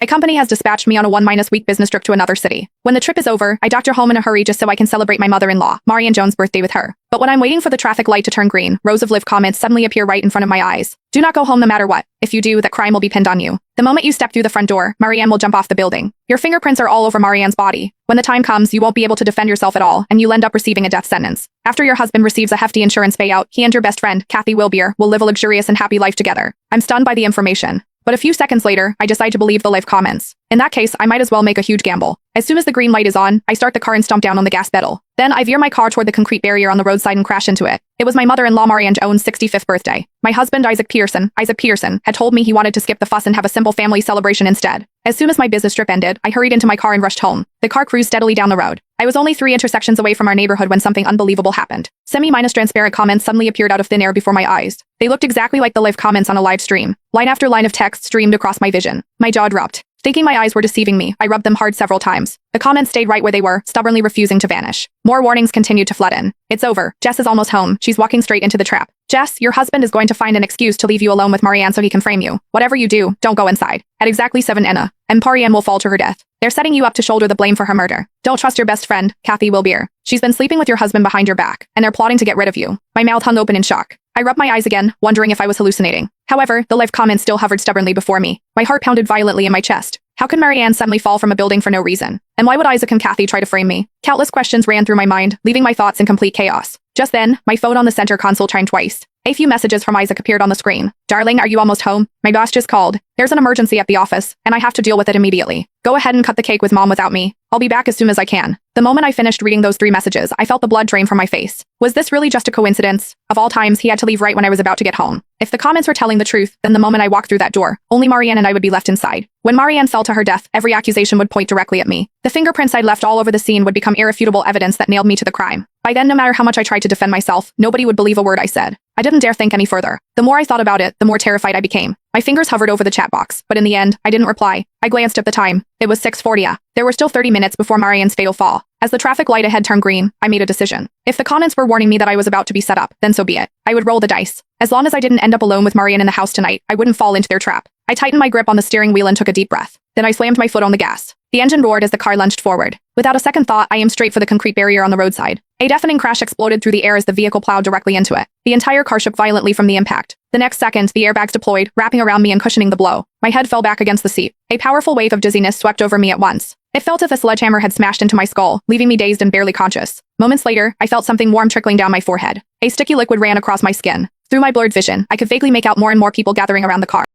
A company has dispatched me on a 1-week business trip to another city. When the trip is over, I doctor home in a hurry just so I can celebrate my mother-in-law, Marianne Jones' birthday with her. But when I'm waiting for the traffic light to turn green, rows of live comments suddenly appear right in front of my eyes. Do not go home no matter what. If you do, that crime will be pinned on you. The moment you step through the front door, Marianne will jump off the building. Your fingerprints are all over Marianne's body. When the time comes, you won't be able to defend yourself at all, and you'll end up receiving a death sentence. After your husband receives a hefty insurance payout, he and your best friend, Kathy Wilbeer, will live a luxurious and happy life together. I'm stunned by the information. But a few seconds later, I decide to believe the live comments. In that case, I might as well make a huge gamble. As soon as the green light is on, I start the car and stomp down on the gas pedal. Then I veer my car toward the concrete barrier on the roadside and crash into it. It was my mother-in-law Marianne Jones' 65th birthday. My husband, Isaac Pearson, had told me he wanted to skip the fuss and have a simple family celebration instead. As soon as my business trip ended, I hurried into my car and rushed home. The car cruised steadily down the road. I was only 3 intersections away from our neighborhood when something unbelievable happened. Semi-transparent comments suddenly appeared out of thin air before my eyes. They looked exactly like the live comments on a live stream. Line after line of text streamed across my vision. My jaw dropped. Thinking my eyes were deceiving me, I rubbed them hard several times. The comments stayed right where they were, stubbornly refusing to vanish. More warnings continued to flood in. It's over. Jess is almost home. She's walking straight into the trap. Jess, your husband is going to find an excuse to leave you alone with Marianne so he can frame you. Whatever you do, don't go inside. At exactly 7 Anna, and Marianne will fall to her death. They're setting you up to shoulder the blame for her murder. Don't trust your best friend, Kathy Wilbeer. She's been sleeping with your husband behind your back, and they're plotting to get rid of you. My mouth hung open in shock. I rubbed my eyes again, wondering if I was hallucinating. However, the live comments still hovered stubbornly before me. My heart pounded violently in my chest. How could Marianne suddenly fall from a building for no reason? And why would Isaac and Kathy try to frame me? Countless questions ran through my mind, leaving my thoughts in complete chaos. Just then, my phone on the center console chimed twice. A few messages from Isaac appeared on the screen. Darling, are you almost home? My boss just called. There's an emergency at the office, and I have to deal with it immediately. Go ahead and cut the cake with Mom without me. I'll be back as soon as I can. The moment I finished reading those 3 messages, I felt the blood drain from my face. Was this really just a coincidence? Of all times, he had to leave right when I was about to get home. If the comments were telling the truth, then the moment I walked through that door, only Marianne and I would be left inside. When Marianne fell to her death, every accusation would point directly at me. The fingerprints I'd left all over the scene would become irrefutable evidence that nailed me to the crime. By then, no matter how much I tried to defend myself, nobody would believe a word I said. I didn't dare think any further. The more I thought about it, the more terrified I became. My fingers hovered over the chat box, but in the end, I didn't reply. I glanced at the time. It was 6:40. There were still 30 minutes before Marianne's fatal fall. As the traffic light ahead turned green, I made a decision. If the comments were warning me that I was about to be set up, then so be it. I would roll the dice. As long as I didn't end up alone with Marianne in the house tonight, I wouldn't fall into their trap. I tightened my grip on the steering wheel and took a deep breath. Then I slammed my foot on the gas. The engine roared as the car lunged forward. Without a second thought, I aimed straight for the concrete barrier on the roadside. A deafening crash exploded through the air as the vehicle plowed directly into it. The entire car shook violently from the impact. The next second, the airbags deployed, wrapping around me and cushioning the blow. My head fell back against the seat. A powerful wave of dizziness swept over me at once. It felt as if a sledgehammer had smashed into my skull, leaving me dazed and barely conscious. Moments later, I felt something warm trickling down my forehead. A sticky liquid ran across my skin. Through my blurred vision, I could vaguely make out more and more people gathering around the car.